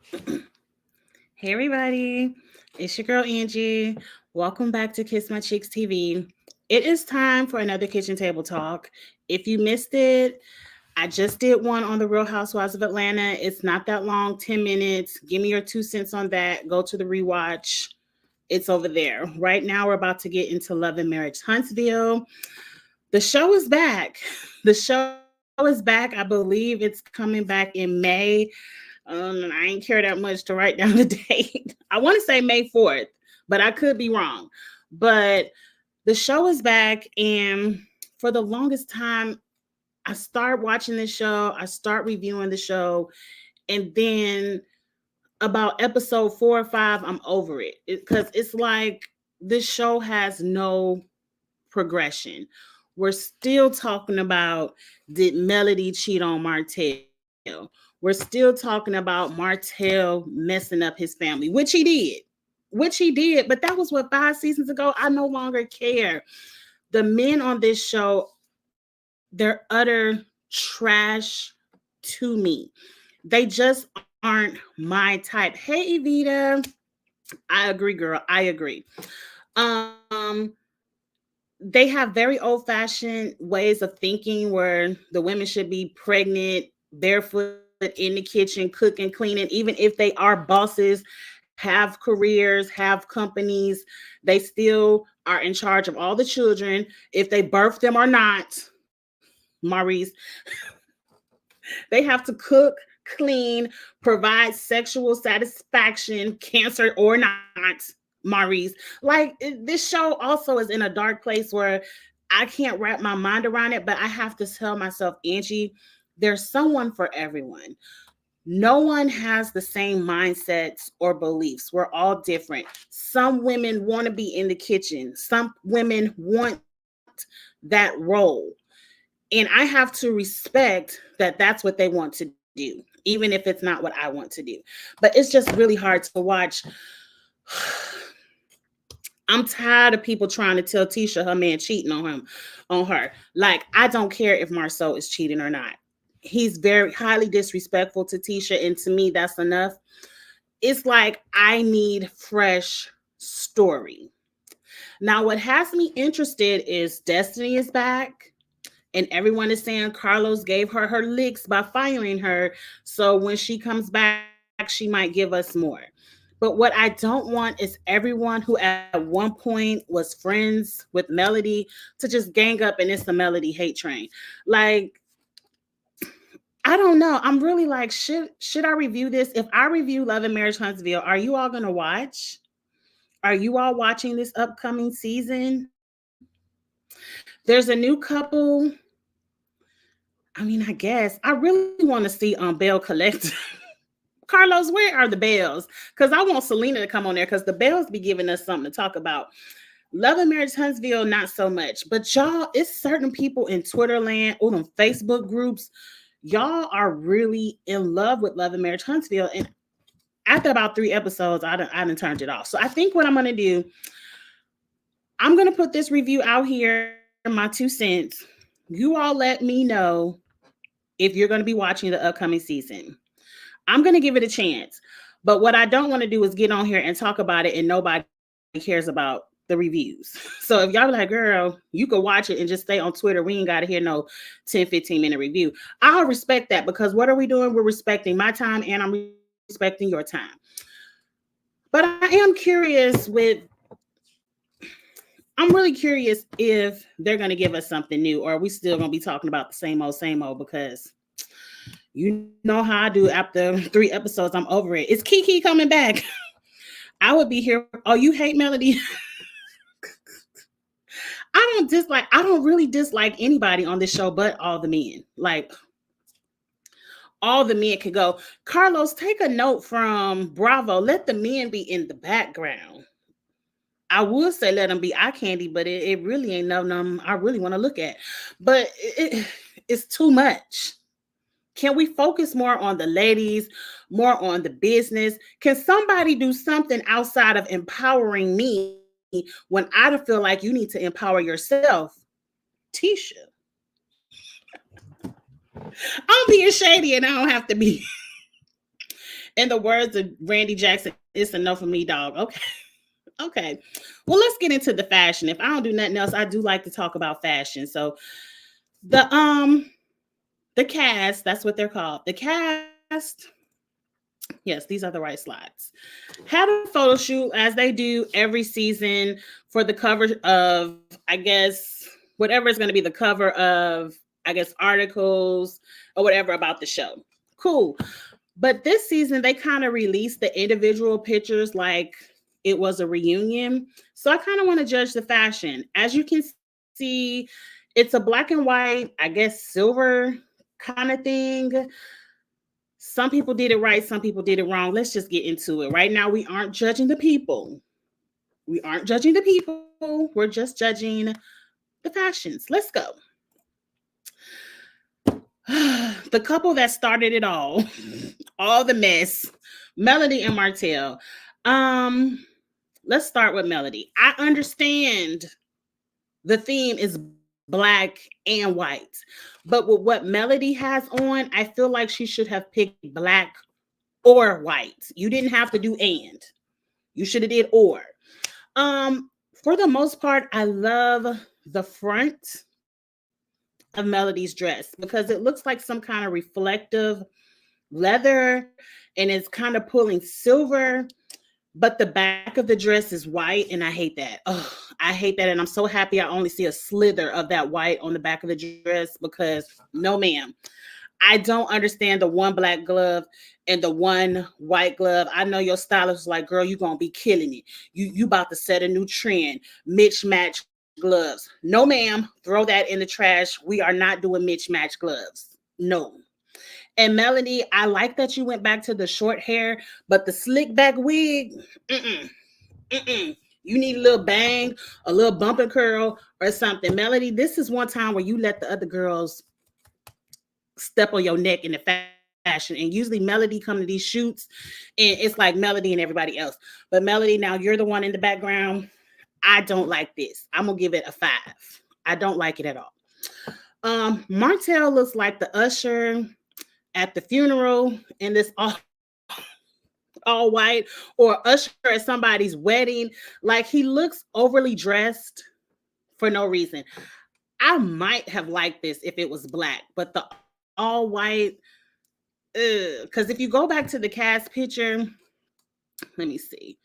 Hey everybody, it's your girl Angie. Welcome back to Kiss My Cheeks TV. It is time for another kitchen table talk. If you missed it, I just did one on the Real Housewives of Atlanta. It's not that long, 10 minutes. Give me your 2 cents on that. Go to the rewatch. It's over there. Right now, we're about to get into Love and Marriage Huntsville. The show is back. The show is back. I believe it's coming back in May. I ain't care that much to write down the date. I want to say May 4th, but I could be wrong. But the show is back, and for the longest time, I start watching the show, I start reviewing the show, and then about episode 4 or 5, I'm over it because it's like this show has no progression. We're still talking about, did Melody cheat on Martell? We're still talking about Martell messing up his family, which he did. But that was what, 5 seasons ago. I no longer care. The men on this show, they're utter trash to me. They just aren't my type. Hey, Evita. I agree, girl. I agree. Um, they have very old fashioned ways of thinking where the women should be pregnant, barefoot in the kitchen, cooking, cleaning, even if they are bosses, have careers, have companies, they still are in charge of all the children. If they birth them or not, Maurice, they have to cook, clean, provide sexual satisfaction, cancer or not, Maurice. Like this show also is in a dark place where I can't wrap my mind around it, but I have to tell myself, Angie, there's someone for everyone. No one has the same mindsets or beliefs. We're all different. Some women want to be in the kitchen, some women want that role. And I have to respect that that's what they want to do, even if it's not what I want to do. But it's just really hard to watch. I'm tired of people trying to tell Tisha her man cheating on her. Like, I don't care if Marceau is cheating or not. He's very highly disrespectful to Tisha, and to me, that's enough. It's like I need fresh story. Now, what has me interested is Destiny is back, and everyone is saying Carlos gave her her licks by firing her. So when she comes back, she might give us more. But what I don't want is everyone who at one point was friends with Melody to just gang up and it's the Melody hate train. Like, I don't know. I'm really like, should I review this? If I review Love and Marriage Huntsville, are you all gonna watch? Are you all watching this upcoming season? There's a new couple. I mean, I guess I really want to see Bell Collect. Carlos, where are the bells? Because I want Selena to come on there because the bells be giving us something to talk about. Love and Marriage Huntsville, not so much. But y'all, it's certain people in Twitter land or them Facebook groups. Y'all are really in love with Love and Marriage Huntsville. And after about 3 episodes, I done turned it off. So I think what I'm gonna do, I'm gonna put this review out here, my 2 cents. You all let me know if you're gonna be watching the upcoming season. I'm gonna give it a chance. But what I don't want to do is get on here and talk about it and nobody cares about the reviews. So if y'all be like, girl, you could watch it and just stay on Twitter. We ain't got to hear no 10, 15-minute review. I'll respect that because what are we doing? We're respecting my time and I'm respecting your time. But I am curious I'm really curious if they're going to give us something new or are we still going to be talking about the same old because you know how I do after 3 episodes, I'm over it. Is Kiki coming back? I would be here. Oh, you hate Melody? I don't really dislike anybody on this show but all the men. Like all the men can go. Carlos, take a note from Bravo. Let the men be in the background. I would say let them be eye candy, but it really ain't nothing I really want to look at. But it's too much. Can we focus more on the ladies, more on the business? Can somebody do something outside of empowering me when I don't feel like you need to empower yourself? Tisha, I'm being shady and I don't have to be. In the words of Randy Jackson, it's a no for me, dog. Okay. Okay. Well, let's get into the fashion. If I don't do nothing else, I do like to talk about fashion. So the cast, that's what they're called. The cast, yes, these are the right slides. Had a photo shoot as they do every season for the cover of, I guess, whatever is going to be the cover of, I guess, articles or whatever about the show. Cool. But this season, they kind of released the individual pictures like it was a reunion. So I kind of want to judge the fashion. As you can see, it's a black and white, I guess, silver kind of thing. Some people did it right, some people did it wrong. Let's just get into it. Right now, we aren't judging the people. We aren't judging the people. We're just judging the fashions. Let's go. The couple that started it all the mess, Melody and Martell. Let's start with Melody. I understand the theme is black and white, but with what Melody has on, I feel like she should have picked black or white. You didn't have to do and. You should have did or. For the most part, I love the front of Melody's dress because it looks like some kind of reflective leather and it's kind of pulling silver, but the back of the dress is white and I hate that. Oh, I hate that. And I'm so happy I only see a slither of that white on the back of the dress because no, ma'am. I don't understand the one black glove and the one white glove. I know your stylist was like, girl, you're going to be killing it. You about to set a new trend. Mismatch gloves. No, ma'am. Throw that in the trash. We are not doing mismatch gloves. No. And Melody, I like that you went back to the short hair, but the slick back wig, you need a little bang, a little bump and curl or something. Melody, this is one time where you let the other girls step on your neck in the fashion. And usually Melody come to these shoots and it's like Melody and everybody else. But Melody, now you're the one in the background. I don't like this. I'm going to give it a 5. I don't like it at all. Martell looks like the usher at the funeral in this all white, or usher at somebody's wedding. Like he looks overly dressed for no reason. I might have liked this if it was black, but the all white, because if you go back to the cast picture, let me see.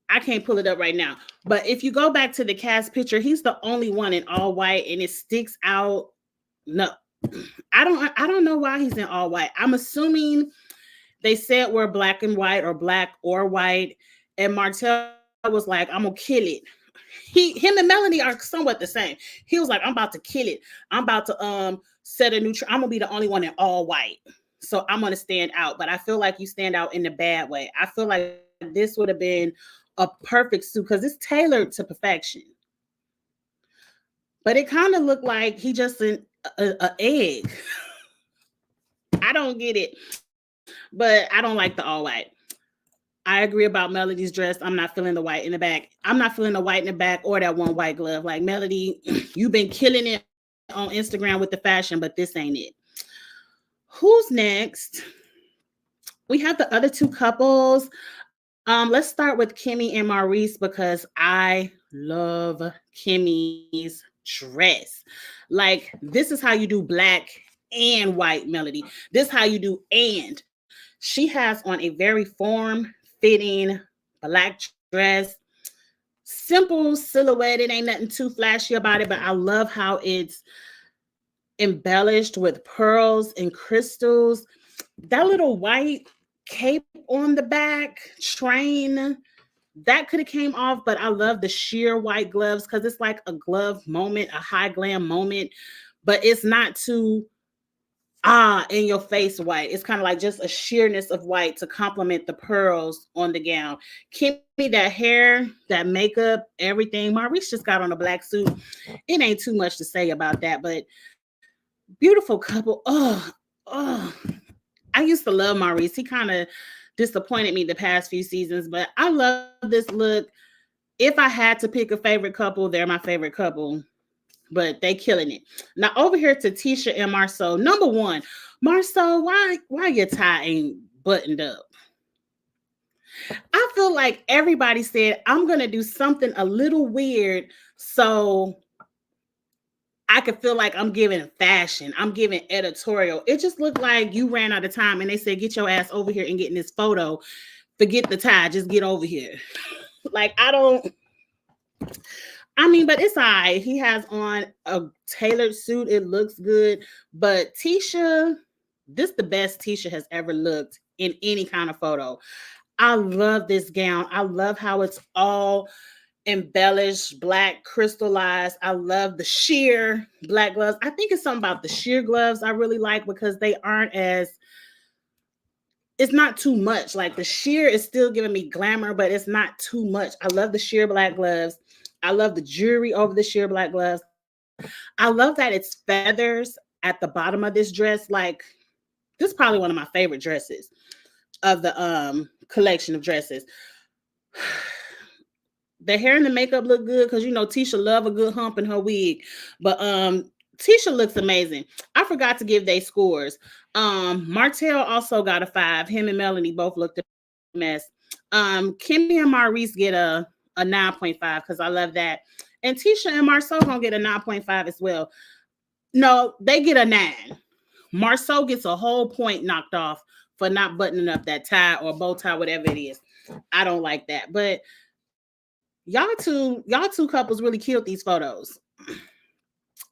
I can't pull it up right now, but if you go back to the cast picture, he's the only one in all white and it sticks out. No, I don't know why he's in all white. I'm assuming they said we're black and white or black or white. And Martell was like, I'm gonna kill it. Him and Melody are somewhat the same. He was like, I'm about to kill it. I'm about to set a new I'm gonna be the only one in all white. So I'm gonna stand out. But I feel like you stand out in the bad way. I feel like this would have been a perfect suit because it's tailored to perfection. But it kind of looked like he just an egg. I don't get it. But I don't like the all white. I agree about Melody's dress. I'm not feeling the white in the back. I'm not feeling the white in the back or that one white glove. Like Melody, you've been killing it on Instagram with the fashion, but this ain't it. Who's next? We have the other two couples. Let's start with Kimmy and Maurice because I love Kimmy's dress. Like, this is how you do black and white, Melody. This is how you do and. She has on a very form-fitting black dress. Simple silhouette. It ain't nothing too flashy about it, but I love how it's embellished with pearls and crystals. That little white cape on the back, train, that could have came off, but I love the sheer white gloves because it's like a glove moment, a high glam moment, but it's not too in your face white. It's kind of like just a sheerness of white to complement the pearls on the gown. Kimmy, that hair, that makeup, everything. Maurice just got on a black suit. It ain't too much to say about that, but beautiful couple. I used to love Maurice. He kind of disappointed me the past few seasons, but I love this look. If I had to pick a favorite couple, they're my favorite couple, but they killing it. Now over here to Tisha and Marsau. Number one, Marsau, why your tie ain't buttoned up. I feel like everybody said, I'm going to do something a little weird so I could feel like I'm giving fashion. I'm giving editorial. It just looked like you ran out of time and they said, get your ass over here and get in this photo. Forget the tie. Just get over here. Like, but it's all right. He has on a tailored suit. It looks good. But Tisha, this the best Tisha has ever looked in any kind of photo. I love this gown. I love how it's all embellished, black, crystallized. I love the sheer black gloves. I think it's something about the sheer gloves I really like because they aren't it's not too much. Like the sheer is still giving me glamour, but it's not too much. I love the sheer black gloves. I love the jewelry over the sheer black gloves. I love that it's feathers at the bottom of this dress. Like, this is probably one of my favorite dresses of the collection of dresses. The hair and the makeup look good because Tisha love a good hump in her wig. But Tisha looks amazing. I forgot to give they scores. Martell also got a 5. Him and Melanie both looked a mess. Kimmy and Maurice get a 9.5 because I love that. And Tisha and Marceau gonna get a 9.5 as well. No, they get a 9. Marceau gets a whole point knocked off for not buttoning up that tie or bow tie, whatever it is. I don't like that. But y'all two couples really killed these photos.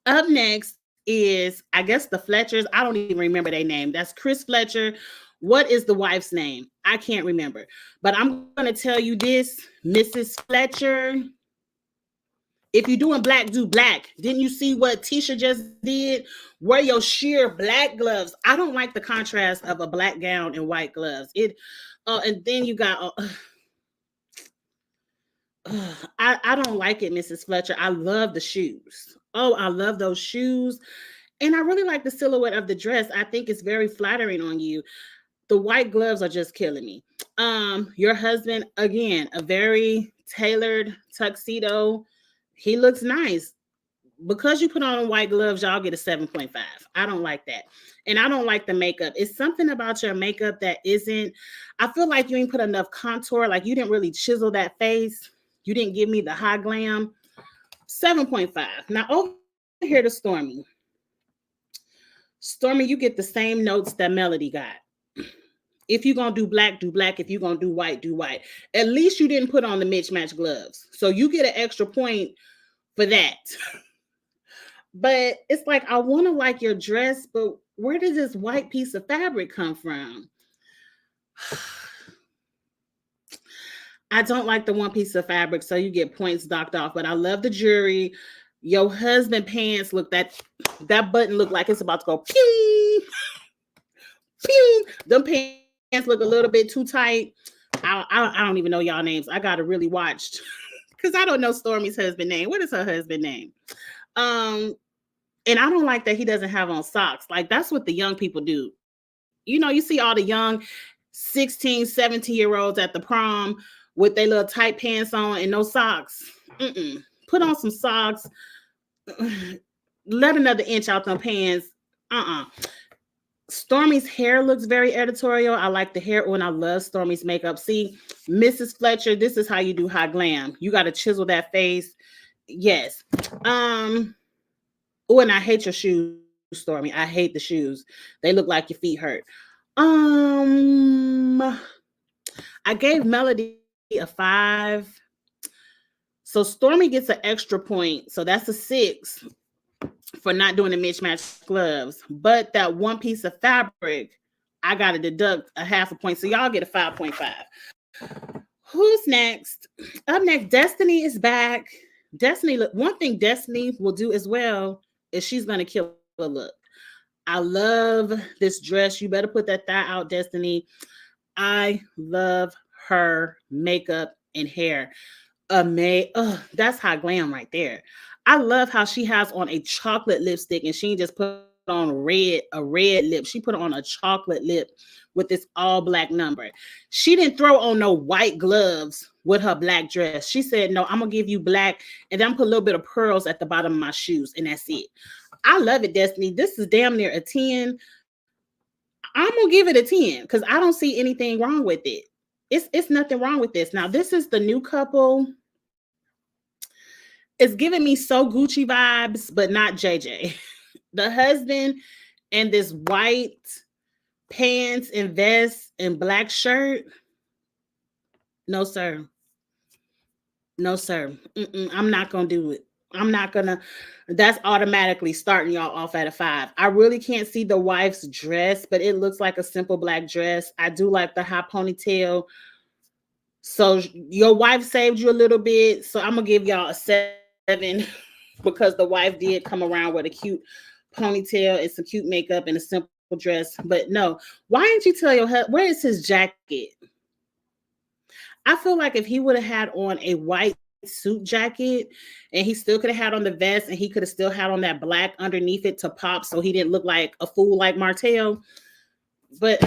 Up next is, I guess, the Fletchers. I don't even remember their name. That's Chris Fletcher. What is the wife's name? I can't remember. But I'm going to tell you this, Mrs. Fletcher. If you're doing black, do black. Didn't you see what Tisha just did? Wear your sheer black gloves. I don't like the contrast of a black gown and white gloves. And then you got... I don't like it, Mrs. Fletcher. I love the shoes. Oh, I love those shoes. And I really like the silhouette of the dress. I think it's very flattering on you. The white gloves are just killing me. Your husband, again, a very tailored tuxedo. He looks nice. Because you put on white gloves, y'all get a 7.5. I don't like that. And I don't like the makeup. It's something about your makeup that isn't, I feel like you ain't put enough contour. Like you didn't really chisel that face. You didn't give me the high glam. 7.5. Now over here to Stormy. Stormy, you get the same notes that Melody got. If you're going to do black, do black. If you're going to do white, do white. At least you didn't put on the mismatched gloves. So you get an extra point for that. But it's like, I want to like your dress, but where does this white piece of fabric come from? I don't like the one piece of fabric, so you get points docked off. But I love the jewelry. Your husband pants look, that button look like it's about to go pew, pew. Them pants look a little bit too tight. I don't even know y'all names. I gotta really watch because I don't know Stormy's husband name. What is her husband name? And I don't like that he doesn't have on socks. Like, that's what the young people do. You see all the young 16, 17-year-olds at the prom with their little tight pants on and no socks. Put on some socks. Let another inch out them pants. Stormy's hair looks very editorial. I like the hair. And I love Stormy's makeup. See, Mrs. Fletcher, this is how you do high glam. You got to chisel that face. Yes. Oh, and I hate your shoes, Stormy. I hate the shoes. They look like your feet hurt. I gave Melody a 5. So Stormy gets an extra point. So that's a 6 for not doing the mismatched gloves. But that one piece of fabric, I got to deduct a 0.5 point. So y'all get a 5.5. Who's next? Up next, Destiny is back. Destiny, one thing Destiny will do as well is she's going to kill a look. I love this dress. You better put that thigh out, Destiny. I love her makeup and hair. That's high glam right there. I love how she has on a chocolate lipstick and she just put on a red lip. She put on a chocolate lip with this all black number. She didn't throw on no white gloves with her black dress. She said, no, I'm going to give you black and then put a little bit of pearls at the bottom of my shoes. And that's it. I love it, Destiny. This is damn near a 10. I'm gonna give it a 10 because I don't see anything wrong with it. It's nothing wrong with this. Now, this is the new couple. It's giving me so Gucci vibes, but not JJ. The husband and this white pants and vest and black shirt. No, sir. No, sir. I'm not gonna do it. I'm not gonna. That's automatically starting y'all off at a 5. I really can't see the wife's dress, but it looks like a simple black dress. I do like the high ponytail. So your wife saved you a little bit. So I'm gonna give y'all a 7 because the wife did come around with a cute ponytail and some cute makeup and a simple dress. But no, why didn't you tell your husband where is his jacket? I feel like if he would have had on a white suit jacket and he still could have had on the vest and he could have still had on that black underneath it to pop so he didn't look like a fool like Martell. But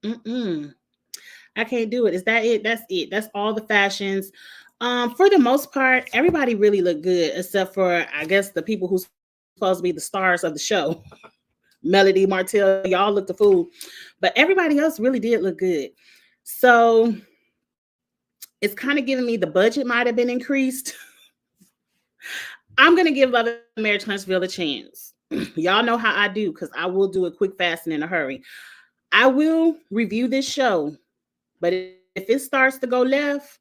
I can't do it. Is that it? That's it. That's all the fashions. For the most part, everybody really looked good except for I guess the people who's supposed to be the stars of the show. Melody, Martell, y'all looked a fool. But everybody else really did look good. So it's kind of giving me the budget might have been increased. I'm going to give Love and Marriage Huntsville a chance. Y'all know how I do because I will do it quick, fast, and in a hurry. I will review this show, but if it starts to go left,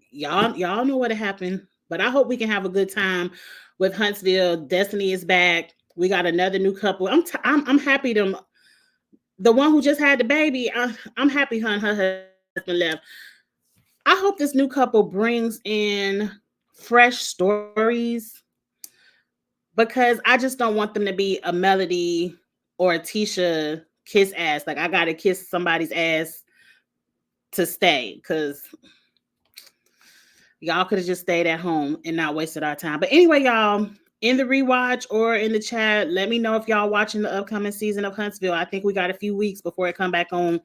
y'all know what happened. But I hope we can have a good time with Huntsville. Destiny is back. We got another new couple. I'm happy the one who just had the baby. I'm happy her and her husband left. I hope this new couple brings in fresh stories because I just don't want them to be a Melody or a Tisha kiss ass. Like I gotta kiss somebody's ass to stay because y'all could have just stayed at home and not wasted our time. But anyway, y'all, in the rewatch or in the chat, let me know if y'all watching the upcoming season of Huntsville. I think we got a few weeks before it come back on.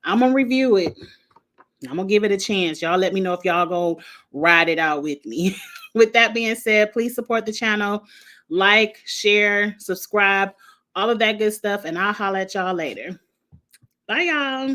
I'm gonna review it. I'm gonna give it a chance. Y'all let me know if y'all go ride it out with me. With that being said, please support the channel, like, share, subscribe, all of that good stuff, and I'll holler at y'all later. Bye, y'all.